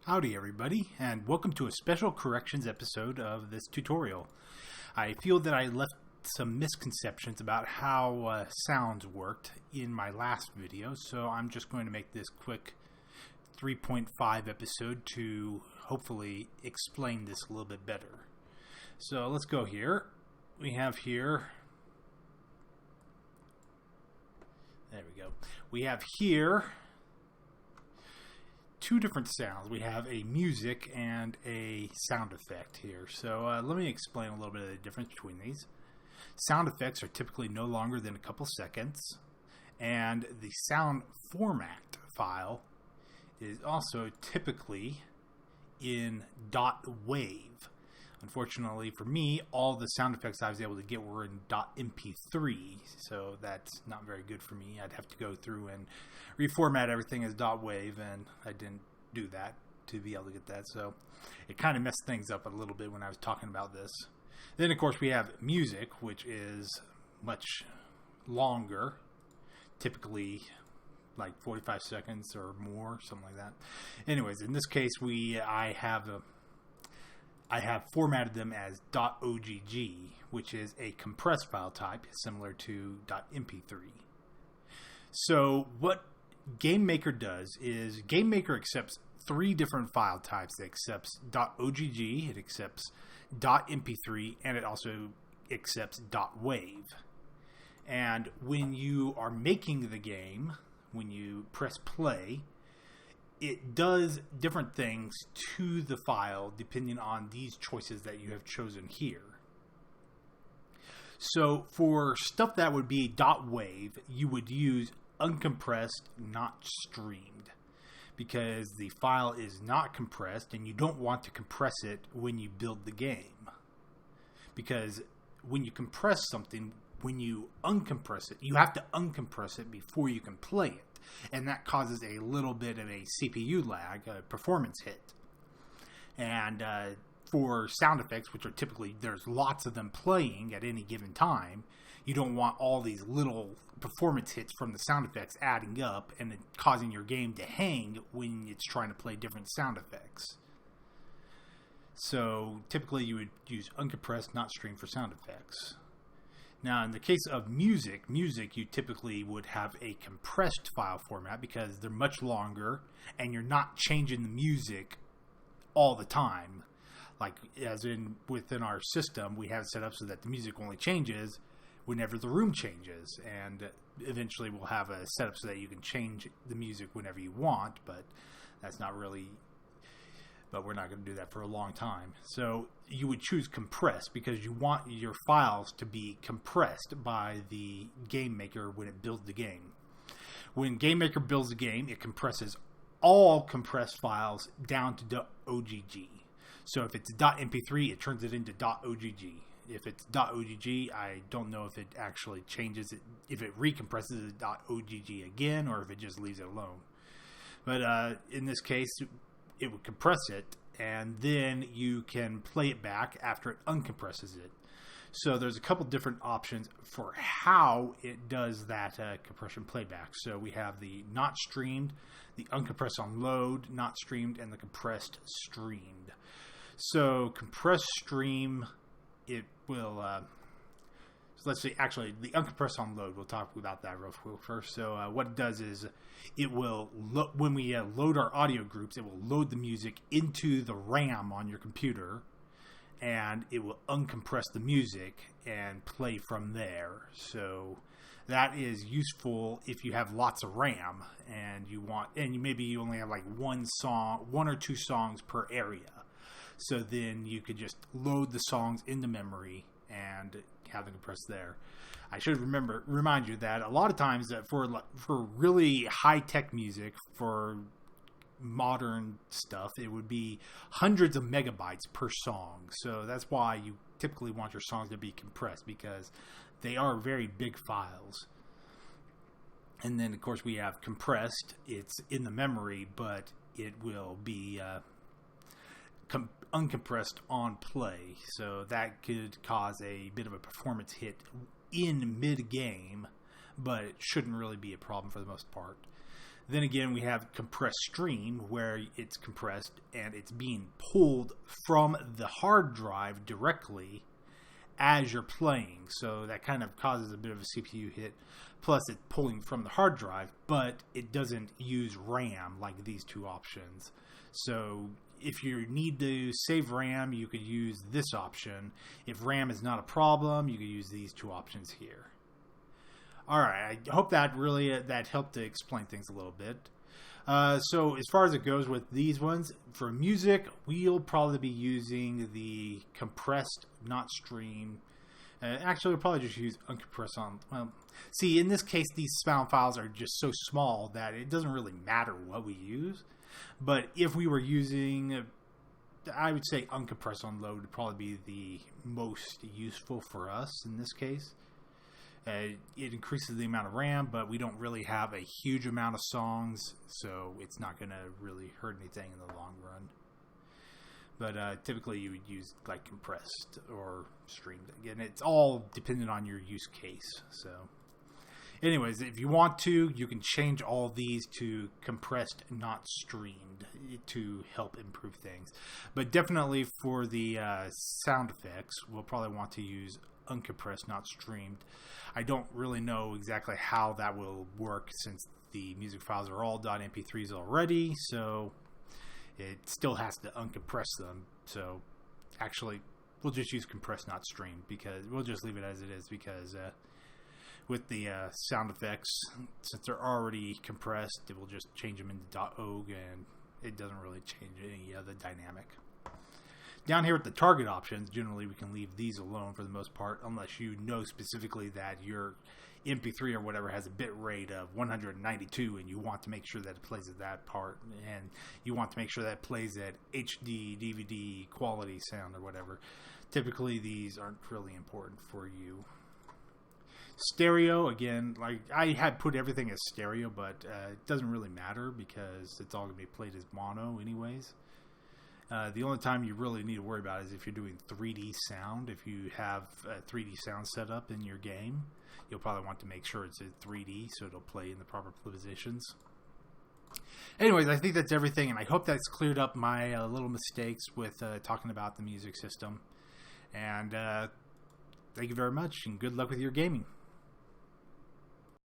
Howdy everybody, and welcome to a special corrections episode of this tutorial. I feel that I left some misconceptions about how sounds worked in my last video, so I'm just going to make this quick 3.5 episode to hopefully explain this a little bit better. So let's go here. We have here, there we go. We have here two different sounds. We have a music and a sound effect here. So let me explain a little bit of the difference between these. Sound effects are typically no longer than a couple seconds, and the sound format file is also typically in .wave. Unfortunately for me, all the sound effects I was able to get were in .mp3, so that's not very good for me. I'd have to go through and reformat everything as .wave, and I didn't do that to be able to get that, so it kind of messed things up a little bit when I was talking about this. Then, of course, we have music, which is much longer, typically like 45 seconds or more, something like that. Anyways, in this case, I have formatted them as .ogg, which is a compressed file type similar to .mp3. So what GameMaker does is GameMaker accepts three different file types. It accepts .ogg, it accepts .mp3, and it also accepts .wave. And when you are making the game, when you press play, it does different things to the file depending on these choices that you have chosen here. So for stuff that would be .wave, you would use uncompressed, not streamed, because the file is not compressed and you don't want to compress it when you build the game. Because when you compress something, when you uncompress it, you have to uncompress it before you can play it. And that causes a little bit of a CPU lag, a performance hit. And for sound effects, which are typically, there's lots of them playing at any given time, you don't want all these little performance hits from the sound effects adding up and it causing your game to hang when it's trying to play different sound effects. So typically you would use uncompressed, not streamed for sound effects. Now, in the case of music, you typically would have a compressed file format because they're much longer and you're not changing the music all the time. Like, as in within our system, we have it set up so that the music only changes whenever the room changes. And eventually we'll have a setup so that you can change the music whenever you want, but that's not really... But we're not going to do that for a long time. So you would choose compress because you want your files to be compressed by the GameMaker when it builds the game. When GameMaker builds the game, it compresses all compressed files down to .ogg. So if it's .mp3, it turns it into .ogg. If it's .ogg, I don't know if it actually changes it, if it recompresses it .ogg again, or if it just leaves it alone. But in this case, it would compress it, and then you can play it back after it uncompresses it. So there's a couple different options for how it does that compression playback. So we have the not streamed, the uncompressed on load, not streamed, and the compressed streamed. So compressed stream, it will... So let's see, actually, the uncompressed on load, we'll talk about that real quick first. So what it does is it will, when we load our audio groups, it will load the music into the RAM on your computer, and it will uncompress the music and play from there. So that is useful if you have lots of RAM and maybe you only have like one or two songs per area. So then you could just load the songs into memory and have them compressed there. I should remind you that a lot of times that for really high-tech music, for modern stuff, it would be hundreds of megabytes per song. So that's why you typically want your songs to be compressed, because they are very big files. And then, of course, we have compressed. It's in the memory, but it will be uncompressed on play, so that could cause a bit of a performance hit in mid-game, but it shouldn't really be a problem for the most part. Then again, we have compressed stream, where it's compressed and it's being pulled from the hard drive directly as you're playing. So that kind of causes a bit of a CPU hit. Plus, it's pulling from the hard drive, but it doesn't use RAM like these two options. So if you need to save RAM, you could use this option. If RAM is not a problem, you could use these two options here. All right, I hope that that helped to explain things a little bit. So as far as it goes with these ones, for music, we'll probably be using the compressed, not stream. Actually, we'll probably just use uncompressed on. Well, see, in this case, these sound files are just so small that it doesn't really matter what we use. But if we were using, I would say uncompressed on load would probably be the most useful for us in this case. It increases the amount of RAM, but we don't really have a huge amount of songs, so it's not going to really hurt anything in the long run. But typically you would use like compressed or streamed. Again, it's all dependent on your use case. So anyways, if you want to, you can change all these to compressed, not streamed, to help improve things. But definitely for the sound effects, we'll probably want to use uncompressed, not streamed. I don't really know exactly how that will work since the music files are all .mp3s already, so it still has to uncompress them. So actually, we'll just use compressed, not streamed, because we'll just leave it as it is, because with the sound effects, since they're already compressed, it will just change them into .ogg, and it doesn't really change any other dynamic. Down here at the target options, generally we can leave these alone for the most part, unless you know specifically that your MP3 or whatever has a bit rate of 192 and you want to make sure that it plays at that part, and you want to make sure that it plays at HD, DVD, quality sound or whatever. Typically these aren't really important for you. Stereo, again, like I had put everything as stereo, but it doesn't really matter because it's all going to be played as mono anyways. The only time you really need to worry about it is if you're doing 3D sound. If you have a 3D sound set up in your game, you'll probably want to make sure it's in 3D so it'll play in the proper positions. Anyways, I think that's everything, and I hope that's cleared up my little mistakes with talking about the music system. And thank you very much, and good luck with your gaming.